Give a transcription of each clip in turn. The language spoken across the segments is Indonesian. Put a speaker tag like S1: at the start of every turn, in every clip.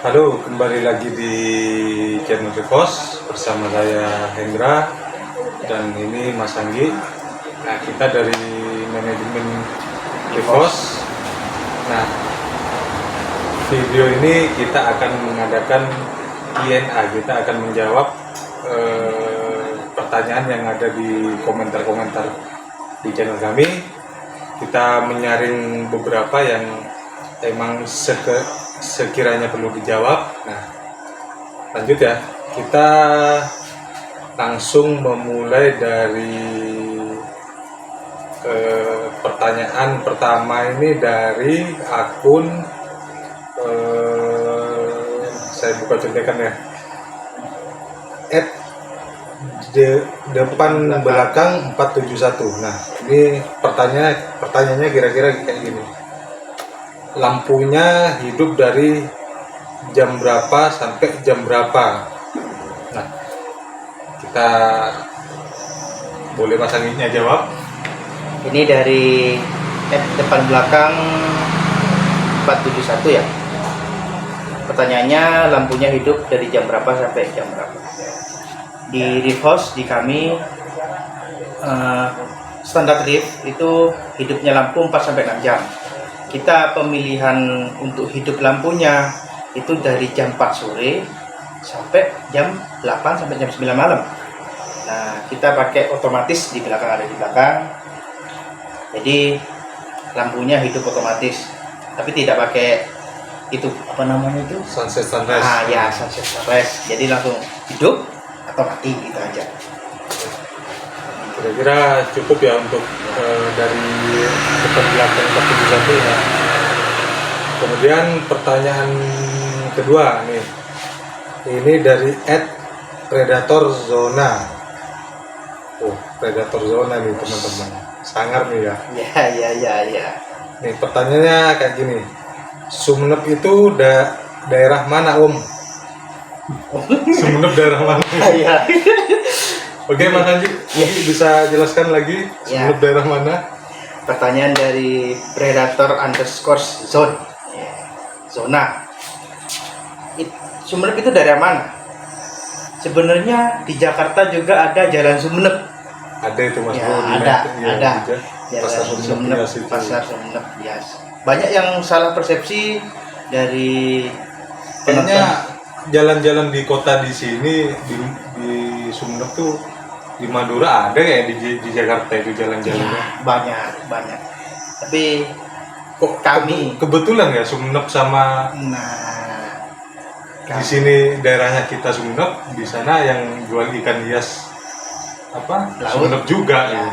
S1: Halo, kembali lagi di channel Rivos bersama saya Hendra dan ini Mas Anggi. Nah, kita dari manajemen Rivos. Nah, video ini kita akan mengadakan Q&A. Kita akan menjawab pertanyaan yang ada di komentar-komentar di channel kami. Kita menyaring beberapa yang emang sekiranya perlu dijawab. Nah, lanjut ya. Kita langsung memulai dari pertanyaan pertama ini dari akun saya buka contekan ya. Depan belakang 471. Nah, ini pertanyaannya kira-kira kayak gini. Lampunya hidup dari jam berapa sampai jam berapa? Nah, kita boleh Mas Angginya jawab.
S2: Ini dari depan belakang 471 ya. Pertanyaannya, lampunya hidup dari jam berapa sampai jam berapa? Di Rivos, di kami standar Riv itu hidupnya lampu 4 sampai 6 jam. Kita pemilihan untuk hidup lampunya itu dari jam 4 sore sampai jam 8 sampai jam 9 malam. Nah, kita pakai otomatis di belakang, ada di belakang. Jadi lampunya hidup otomatis, tapi tidak pakai itu apa namanya itu?
S1: Sunset sunrise.
S2: Ya, sunset sunrise. Jadi langsung hidup atau mati gitu aja.
S1: Kira-kira cukup ya untuk dari depan belakang 471 ya. Kemudian pertanyaan kedua nih. Ini dari @predator_zona. Oh, predator zona nih teman-teman. Sangar nih ya.
S2: Ya.
S1: Nih pertanyaannya kayak gini. Sumenep itu daerah mana, Om? Sumenep daerah mana?
S2: Iya.
S1: Oke, Mas Anji, bisa jelaskan lagi
S2: Ya.
S1: Sumenep daerah mana?
S2: Pertanyaan dari predator_zone. Zona. Sumenep itu daerah mana? Sebenarnya di Jakarta juga ada Jalan Sumenep.
S1: Ada itu Mas
S2: Ya,
S1: Bro, di
S2: ada.
S1: Pasar
S2: Jalan
S1: Sumenep
S2: Sumenep,
S1: Bias itu.
S2: Pasar Sumenep Bias. Banyak yang salah persepsi dari
S1: Kayaknya jalan-jalan di kota di sini di Sumenep tuh di Madura ada kayak di Jakarta itu jalan-jalannya.
S2: banyak. Tapi
S1: Kok
S2: kami
S1: kebetulan ya Sumenep sama di sini daerahnya kita Sumenep, di sana yang jual ikan hias apa?
S2: Laut.
S1: Sumenep juga
S2: Ya.
S1: ya.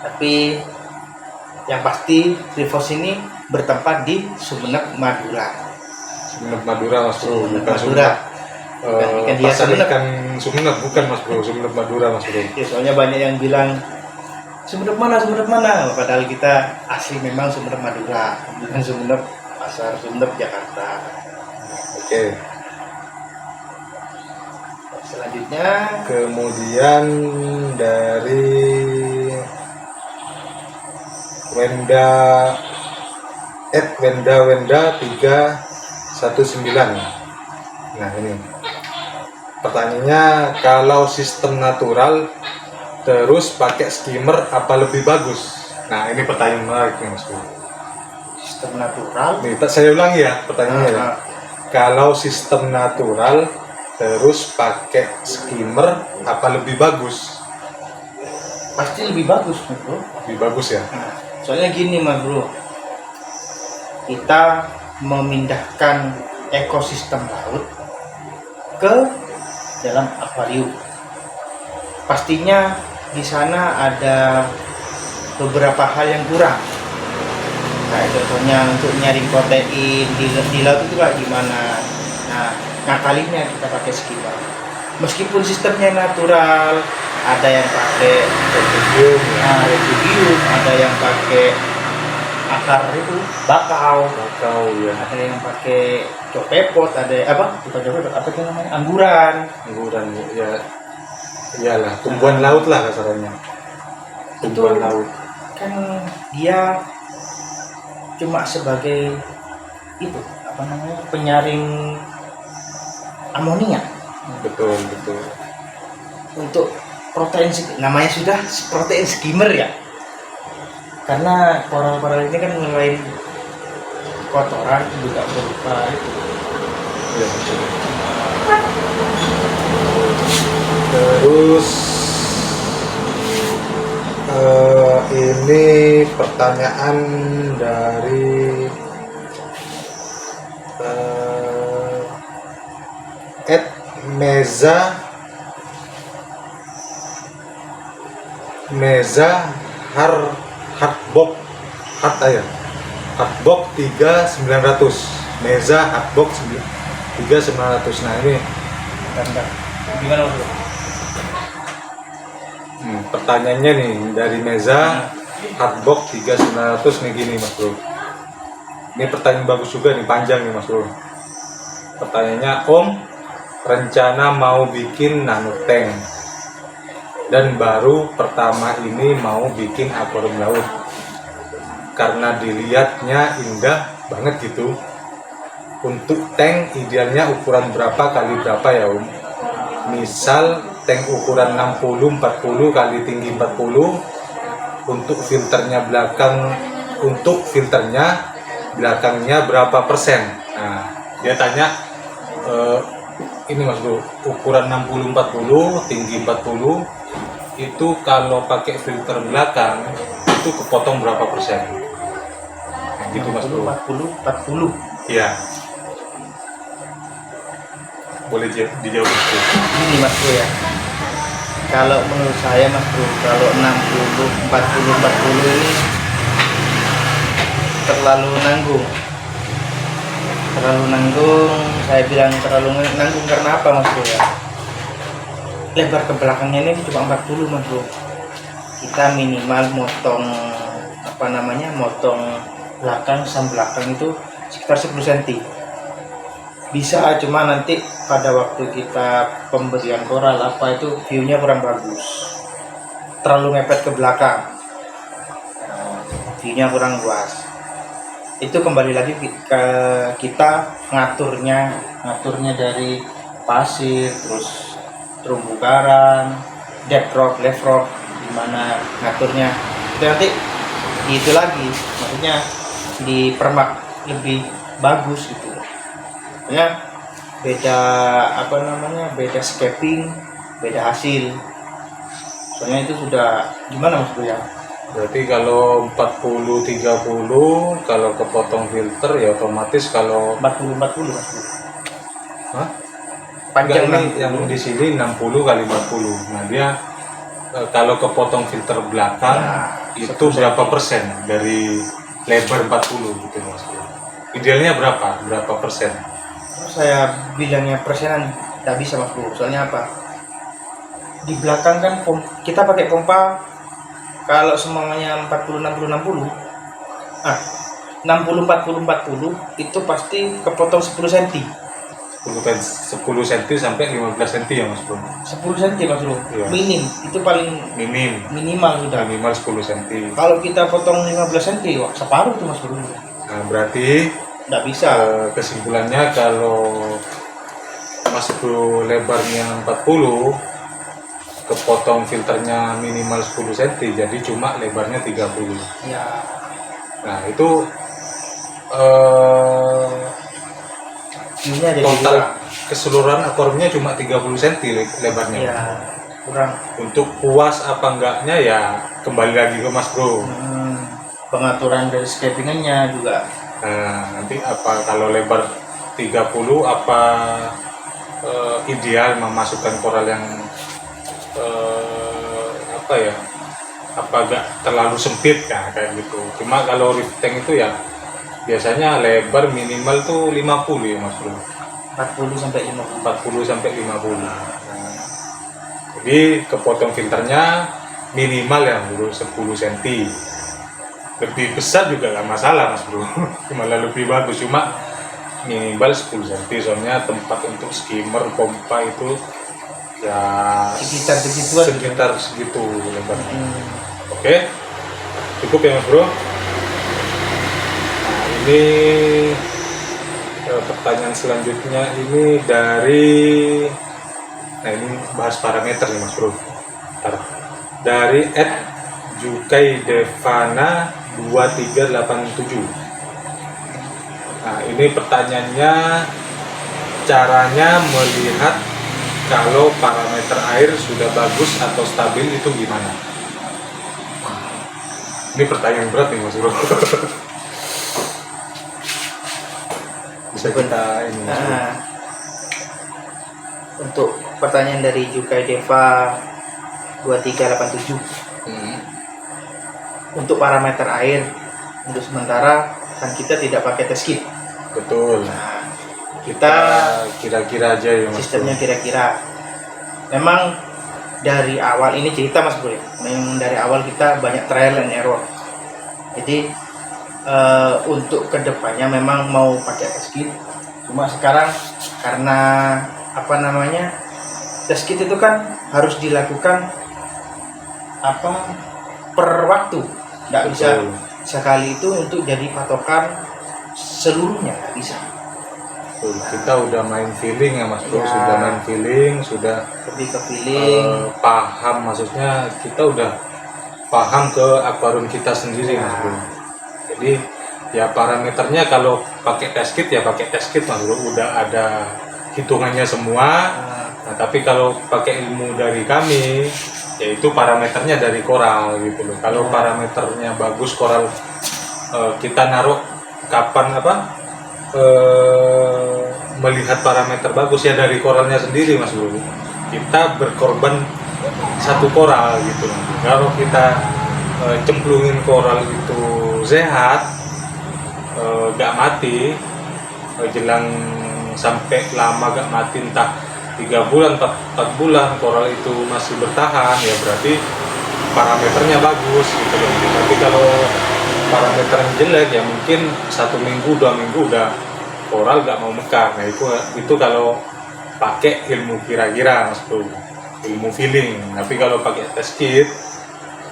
S2: Tapi yang pasti Rivos ini bertempat di Sumenep, Madura.
S1: Sumenep Madura Mas Bro,
S2: Sumenep
S1: bukan
S2: Madura. Ikan hias
S1: pasar
S2: Sumenep.
S1: ikan Sumenep bukan Mas Bro, Sumenep Madura Mas Bro.
S2: Ya, soalnya banyak yang bilang Sumenep mana. Padahal kita asli memang Sumenep Madura, bukan Sumenep Pasar Sumenep Jakarta.
S1: Oke.
S2: Selanjutnya
S1: Kemudian dari Wenda Wenda 319. Nah, ini pertanyaannya, kalau sistem natural terus pakai skimmer apa lebih bagus? Nah, ini pertanyaan menarik nih Mas Bro.
S2: sistem natural.
S1: Nih, saya ulangi ya pertanyaannya ya.
S2: Ah,
S1: Kalau sistem natural terus pakai skimmer apa lebih bagus?
S2: pasti lebih bagus, bro.
S1: Lebih bagus ya.
S2: Nah, soalnya gini, Mas Bro. Kita memindahkan ekosistem laut ke dalam akuarium. Pastinya di sana ada beberapa hal yang kurang. Kayak contohnya untuk nyaring protein di laut itu kayak gimana. Nah, ngakalinya kita pakai skimmer. Meskipun sistemnya natural, ada yang pakai
S1: Refugium ya.
S2: refugium, ada yang pakai akar itu bakau,
S1: Ya.
S2: ada yang pakai copepot, ada bukan copepot, apa itu namanya, angguran.
S1: Angguran ya. Iyalah, tumbuhan laut lah kasarannya. Tumbuhan
S2: Itu
S1: laut.
S2: Kan dia cuma sebagai itu penyaring amonia.
S1: Betul, betul.
S2: Untuk protein namanya sudah protein skimmer ya, karena koral-koral ini kan selain kotoran juga berupa itu.
S1: Ya, betul. Terus ini pertanyaan dari Ed Meza Hardbox 3900 Meza Hardbox 3900. Nah ini
S2: Bentar. Gimana Mas Bro?
S1: Pertanyaannya nih dari Meza Hardbox 3900 nih gini Mas Bro. Ini pertanyaan bagus juga nih, panjang nih Mas Bro. Pertanyaannya, Om, rencana mau bikin nano tank dan baru pertama ini mau bikin akuarium laut karena dilihatnya indah banget gitu. Untuk tank idealnya ukuran berapa kali berapa ya Om? Misal tank ukuran 60-40 kali tinggi 40. Untuk filternya belakangnya berapa persen? Nah, dia tanya ini Mas Bro, ukuran 60-40 tinggi 40 itu kalau pakai filter belakang itu kepotong berapa persen? Nah, gitu Mas Bro.
S2: 40.
S1: Iya. Boleh dijawab Mas Bro.
S2: Gini Mas Bro ya. Kalau menurut saya Mas Bro, kalau 60-40 ini terlalu nanggung. Saya bilang terlalu nanggung karena apa Mas Bro ya? Lebar ke belakangnya ini cuma 40 Mas Bro. Kita minimal motong belakang sam belakang itu sekitar 10 cm. Bisa, cuma nanti pada waktu kita pemberian koral apa itu view-nya kurang bagus. Terlalu mepet ke belakang. View-nya kurang luas. Itu kembali lagi ke kita ngaturnya dari pasir, terus terumbu karang, depth rock, left rock, gimana ngaturnya. Itu nanti itu lagi, maksudnya dipermak lebih bagus gitu. Ya beda scaping, beda hasil. Soalnya itu sudah gimana Mas Bro ya?
S1: Berarti kalau 40-30 kalau kepotong filter ya otomatis kalau
S2: 40 Mas Bro.
S1: Hah?
S2: Panjang
S1: Enggak, ini yang di sini 60 kali 40. Nah dia kalau kepotong filter belakang itu
S2: 10
S1: berapa persen dari lebar 40 gitu Mas Bro? Idealnya berapa persen?
S2: Saya bilangnya persenan tidak bisa Mas Bro. Soalnya apa? Di belakang kan kita pakai pompa kalau semuanya 40-60-60 60-40-40 itu pasti kepotong 10 cm
S1: 10 cm sampai 15 cm ya Mas Bro?
S2: 10 cm Mas Bro,
S1: Iya.
S2: minim, itu paling minimal sudah.
S1: Minimal 10 cm.
S2: Kalau kita potong 15 cm, wah separuh tuh Mas Bro.
S1: Nah berarti
S2: Nggak bisa.
S1: kesimpulannya kalau Mas Bro lebarnya 40, kepotong filternya minimal 10 cm, jadi cuma lebarnya 30.
S2: Ya.
S1: Nah itu
S2: View-nya jadi
S1: total
S2: kurang.
S1: keseluruhan akuariumnya cuma 30 cm lebarnya.
S2: Ya, kurang.
S1: Untuk puas apa enggaknya ya kembali lagi ke Mas Bro.
S2: Pengaturan dari scapingannya juga.
S1: Nah, nanti apa kalau lebar 30 apa ideal memasukkan koral yang apa agak terlalu sempit kan kayak gitu. Cuma kalau reef tank itu ya biasanya lebar minimal tuh 50 ya Mas Bro.
S2: 40 sampai 50.
S1: 40 sampai 50. Nah, jadi kepotong filternya minimal ya Bro 10 cm. Lebih besar juga nggak masalah Mas Bro. Malah lebih bagus, cuma minimal 10 cm soalnya tempat untuk skimmer pompa itu ya sekitar segitu lebarnya. Oke, cukup ya Mas Bro. Nah, ini pertanyaan selanjutnya ini dari, nah ini bahas parameter nih Mas Bro. Bentar. Dari @jukaidevana 2387. Nah ini pertanyaannya, caranya melihat kalau parameter air sudah bagus atau stabil itu gimana? Ini pertanyaan berat nih Mas Bro. Bisa kita ini Mas Bro.
S2: Untuk pertanyaan dari Jukai Deva 2387, untuk parameter air untuk sementara kan kita tidak pakai test kit.
S1: Betul.
S2: Nah,
S1: Kita kira-kira aja ya Mas
S2: sistemnya
S1: Bro.
S2: kira-kira. Memang dari awal ini cerita Mas Bro ya, memang dari awal kita banyak trial and error. Jadi untuk kedepannya memang mau pakai test kit. Cuma sekarang karena apa namanya, test kit itu kan harus dilakukan per waktu, nggak bisa
S1: Betul.
S2: sekali itu untuk jadi patokan seluruhnya, nggak bisa.
S1: Betul. Kita udah main feeling ya Mas Bro,
S2: Ya.
S1: sudah main feeling, sudah
S2: Lebih ke feeling.
S1: paham, maksudnya kita udah paham ke akuarium kita sendiri Mas Bro. Jadi ya parameternya kalau pakai test kit ya pakai test kit Mas Bro, udah ada hitungannya semua. Nah, tapi kalau pakai ilmu dari kami, yaitu parameternya dari koral gitu loh. Kalau parameternya bagus koral, kita naruh kapan melihat parameter bagus ya dari koralnya sendiri Mas Bro. Kita berkorban satu koral gitu loh. Kalau kita cemplungin koral itu sehat, gak mati, jelang sampai lama gak mati, entah 3 bulan, 4 bulan koral itu masih bertahan, ya berarti parameternya bagus gitu loh. Tapi kalau parameternya jelek ya mungkin 1 minggu 2 minggu udah koral gak mau mekar. Nah itu kalau pakai ilmu kira-kira Mas Bro, ilmu feeling. Tapi kalau pakai test kit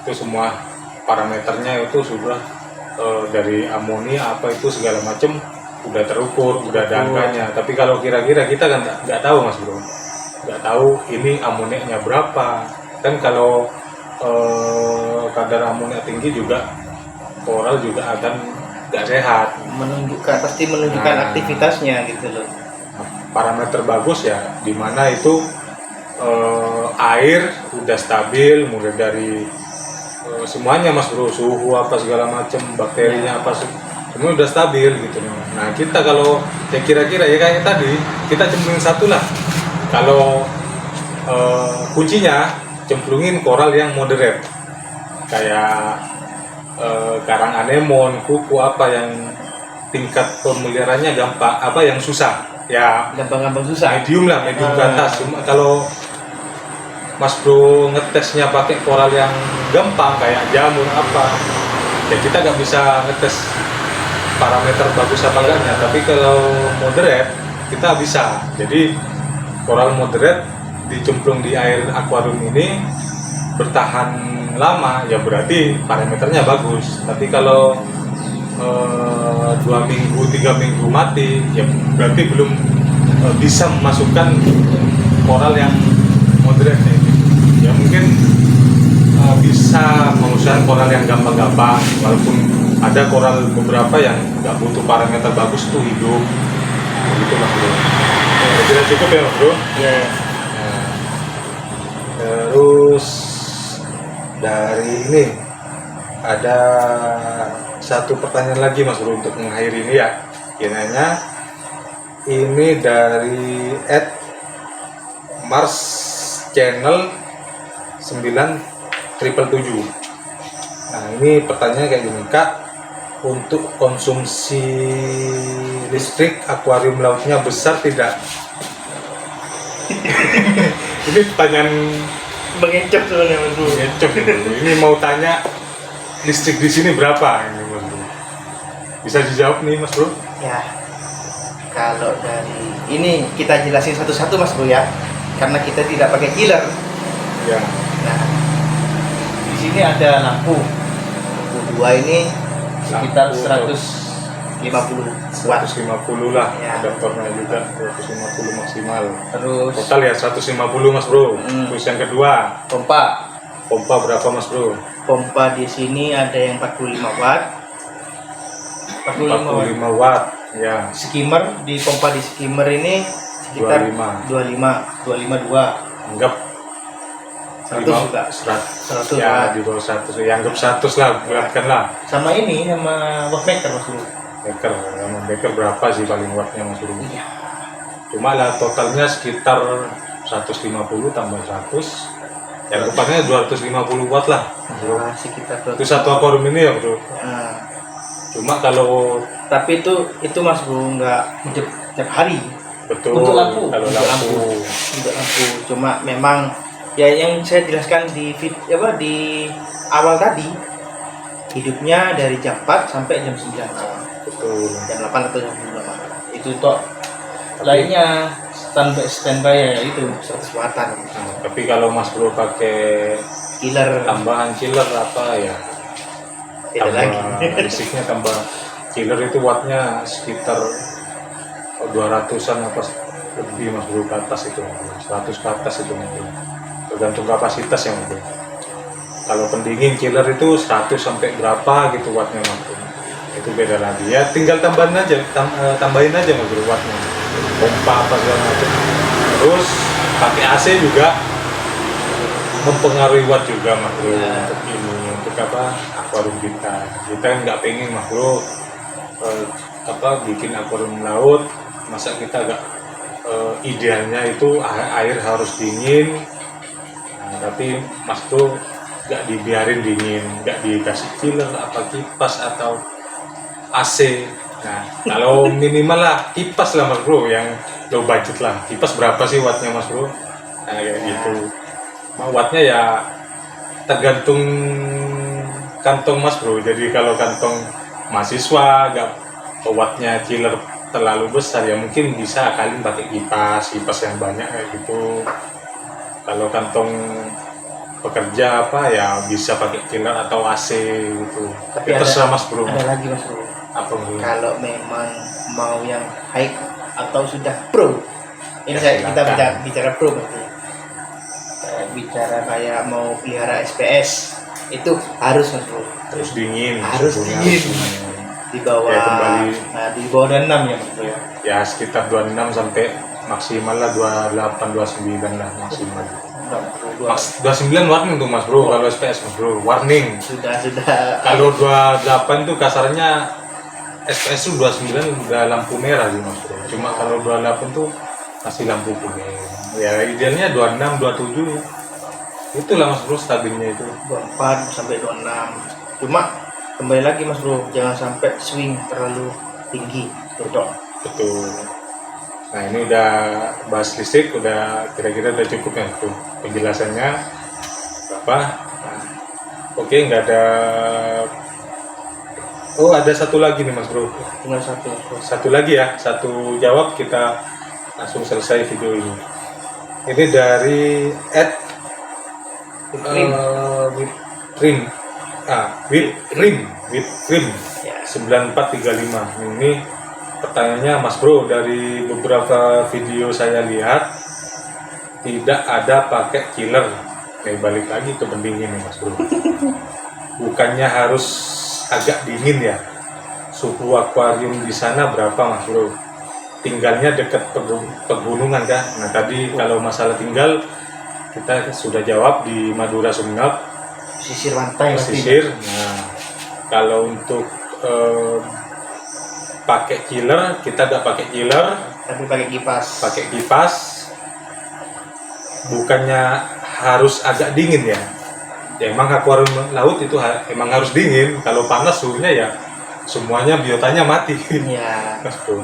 S1: itu semua parameternya itu sudah dari amonia apa itu segala macam udah terukur, udah ada angkanya. Tapi kalau kira-kira kita kan nggak tahu Mas Bro, nggak tahu ini amoniaknya berapa. Kan kalau kadar amonia tinggi juga koral juga akan nggak sehat.
S2: Pasti menunjukkan aktivitasnya gitu loh.
S1: Parameter bagus ya dimana itu air udah stabil, mulai dari semuanya Mas Bro, suhu apa segala macam, bakterinya apa semua udah stabil gitu. Nah kita kalau ya kira-kira ya kayak tadi kita cemplungin satu lah. Kalau kuncinya cemplungin koral yang moderate, kayak karang anemon, kuku apa yang tingkat pemeliharaannya gampang, apa yang susah ya
S2: Gampang-gampang susah.
S1: medium lah, medium ke atas. Cuma kalau Mas Bro ngetesnya pakai koral yang gampang kayak jamur apa, ya kita nggak bisa ngetes parameter bagus apa enggaknya. Tapi kalau moderate kita bisa. Jadi koral moderate dicemplung di air akuarium ini bertahan lama, ya berarti parameternya bagus. Tapi kalau 2 minggu 3 minggu mati, ya berarti belum bisa memasukkan koral yang moderate ya. Ya mungkin bisa mengusahakan koral yang gampang-gampang, walaupun ada koral beberapa yang nggak butuh parameter bagus tuh hidup gitu Mas Bro. Sudah cukup ya Mas Bro.
S2: Ya.
S1: Nah, terus dari ini ada satu pertanyaan lagi Mas Bro untuk mengakhiri ini ya. Kiranya ini dari @Mars Channel 9777. Nah ini pertanyaannya kayak gini, Kak, untuk konsumsi listrik akuarium lautnya besar tidak? Ini pertanyaan
S2: Mengencok sebenarnya Mas Bro.
S1: ngecok gitu. Ini mau tanya listrik di sini berapa ini Mas Bro? Bisa dijawab nih Mas Bro?
S2: Ya. Kalau dari ini kita jelasin satu-satu Mas Bro ya. Karena kita tidak pakai killer.
S1: Ya.
S2: Nah, di sini ada lampu 2 ini sekitar
S1: Lampu
S2: watt.
S1: 150 lah,
S2: Ya.
S1: adaptornya juga 250 maksimal.
S2: Terus
S1: Total ya 150 Mas Bro. Terus yang kedua, pompa berapa Mas Bro?
S2: pompa di sini ada yang 45 watt. 45 watt.
S1: 45 watt. Ya,
S2: Skimmer di pompa di skimmer ini sekitar 25
S1: anggap
S2: 100
S1: lima-
S2: juga.
S1: 100
S2: 100
S1: ya,
S2: watt.
S1: di bawah 100 ya, anggap 100 lah, bulatkan lah.
S2: Sama ini sama wattmaker Mas Bro.
S1: Beker, sama beker berapa sih paling wattnya Mas Bro?
S2: Iya.
S1: Cuma lah totalnya sekitar 150 tambah 100, ya anggapannya 250 watt lah.
S2: Nah, sekitar
S1: Itu satu akuarium ini ya Bro.
S2: Nah,
S1: Cuma kalau
S2: tapi itu Mas Bro nggak hidup tiap hari.
S1: betul
S2: Untuk lampu.
S1: kalau
S2: Untuk
S1: lampu,
S2: Untuk lampu. Cuma memang ya yang saya jelaskan di di awal tadi, hidupnya dari jam 4 sampai jam 9 malam.
S1: betul.
S2: Jam 8 atau jam 9 malam. Itu toh. Lainnya standby ya itu 100 wattan.
S1: Nah, tapi kalau Mas Bro pakai
S2: Killer
S1: tambahan chiller apa ya,
S2: beda lagi.
S1: listriknya tambah chiller itu wattnya sekitar 200-an apa lebih Mas Bro, ke atas itu 100 ke atas itu Mas Bro. Tergantung kapasitas ya Mas Bro. Kalau pendingin chiller itu 100 sampai berapa gitu wattnya Mas Bro. Itu beda lagi ya, tinggal tambahin aja tambahin aja Mas Bro wattnya, pompa apa segala macam. Terus pakai AC juga mempengaruhi watt juga Mas Bro. Untuk ini, untuk apa, akuarium kita nggak pengen Mas Bro bikin akuarium laut, masa kita nggak idealnya itu air harus dingin. Nah, tapi Mas Bro nggak dibiarin dingin, nggak dikasih chiller apa kipas atau AC. Nah, kalau minimal lah kipas lah Mas Bro, yang low budget lah. Kipas berapa sih wattnya Mas Bro? Nah, kayak gitu. Wattnya ya tergantung kantong Mas Bro. Jadi kalau kantong mahasiswa nggak wattnya chiller terlalu besar, ya mungkin bisa kalian pakai kipas yang banyak kayak gitu. Kalau kantong pekerja apa ya bisa pakai chiller atau AC gitu.
S2: Tapi
S1: Ya, terserah Mas Bro.
S2: Ada lagi Mas Bro.
S1: Apa Bro?
S2: Kalau memang mau yang high atau sudah pro, ini
S1: Ya,
S2: kita
S1: silakan.
S2: bicara pro berarti. Bicara kayak mau pelihara SPS itu harus Mas Bro
S1: Terus dingin.
S2: Harus
S1: suhunya
S2: dingin.
S1: dingin.
S2: di bawah
S1: Ya, kembali.
S2: di bawah 26 ya Mas Bro ya.
S1: Ya sekitar 26 sampai maksimal lah 28 29 lah maksimal. 29 warning tuh Mas Bro, kalau SPS Mas Bro, warning.
S2: Sudah
S1: Kalau 28 tuh kasarnya SPS tuh 29 udah lampu merah sih Mas Bro. Cuma kalau 28 tuh masih lampu kuning. Ya idealnya 26 27. Itulah Mas Bro stabilnya itu.
S2: 24 sampai 26. Cuma kembali lagi Mas Bro, jangan sampai swing terlalu tinggi, cocok.
S1: Betul. Nah ini udah bahas listrik, udah kira-kira udah cukup ya tuh penjelasannya berapa. Nah, oke, nggak ada. Oh ada satu lagi nih Mas Bro.
S2: Tinggal satu.
S1: Satu lagi ya, satu jawab kita langsung selesai video ini. Ini dari @whipped cream
S2: Ya.
S1: 9435. Ini pertanyaannya Mas Bro, dari beberapa video saya lihat tidak ada pakai chiller. Balik lagi ke pendingin nih Mas Bro. Bukannya harus agak dingin ya? Suhu akuarium di sana berapa Mas Bro? Tinggalnya dekat pegunungan kah? Nah tadi kalau masalah tinggal kita sudah jawab di Madura Sumeneb,
S2: Sisir pantai berarti.
S1: pesisir. Nah kalau untuk pakai chiller, kita nggak pakai chiller,
S2: Tapi pakai kipas.
S1: pakai kipas. Bukannya harus agak dingin ya? Ya emang akuarium laut itu emang harus dingin. Kalau panas suhunya ya semuanya biotanya mati.
S2: Ya,
S1: Mas Bro.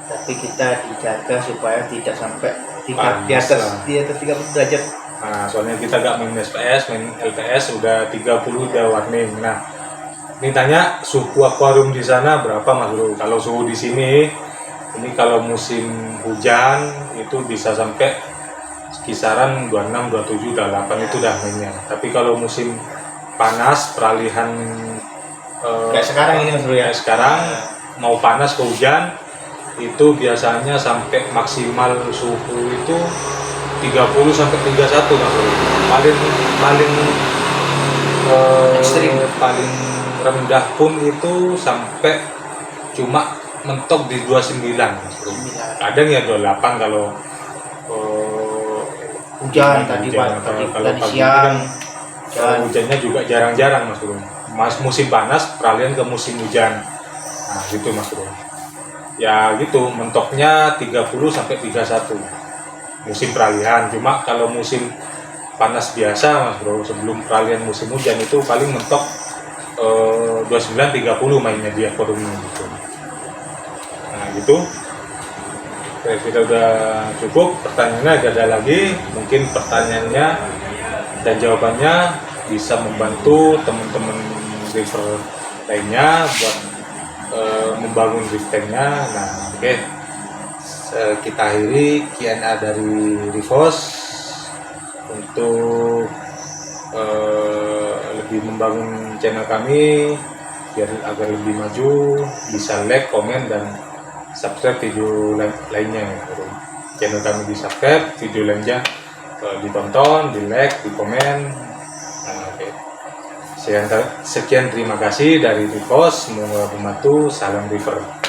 S2: tapi kita dijaga supaya tidak sampai
S1: Panas
S2: di atas
S1: lah.
S2: 30 derajat.
S1: Nah, soalnya kita nggak main SPS, main LPS udah 30 udah warning. Nah, ini tanya suhu akuarium di sana berapa Mas Bro? Kalau suhu di sini, ini kalau musim hujan itu bisa sampai kisaran 26, 27, 28 itu udah mainnya. Tapi kalau musim panas, peralihan
S2: Kayak sekarang ini Mas Bro ya.
S1: kayak sekarang mau panas ke hujan itu biasanya sampai maksimal suhu itu 30 sampai 31 Mas Bro. Paling paling
S2: Ekstrim.
S1: paling rendah pun itu sampai cuma mentok di 29 Mas Bro. Kadang ya 28 kalau
S2: Hujan tadi
S1: hujan.
S2: tadi
S1: Kalau
S2: tadi
S1: pagi
S2: siang.
S1: kan, hujannya juga jarang-jarang Mas Bro. Musim panas peralihan ke musim hujan. Nah, gitu Mas Bro. Ya gitu, mentoknya 30 sampai 31. Musim peralihan. Cuma kalau musim panas biasa Mas Bro, sebelum peralihan musim hujan itu paling mentok 29 30 mainnya dia forumnya gitu. Nah, gitu. Oke, kita udah cukup. Pertanyaannya ada lagi. Mungkin pertanyaannya dan jawabannya bisa membantu teman-teman river lainnya buat membangun reef tanknya. Nah, oke. Kita akhiri Q&A dari Rivos untuk lebih membangun channel kami biar agar lebih maju. Bisa like, komen, dan subscribe video lainnya. Channel kami di subscribe, video lainnya ditonton, di like, di komen. Nah, oke. Sekian terima kasih dari Rivos, semoga membantu. Salam River.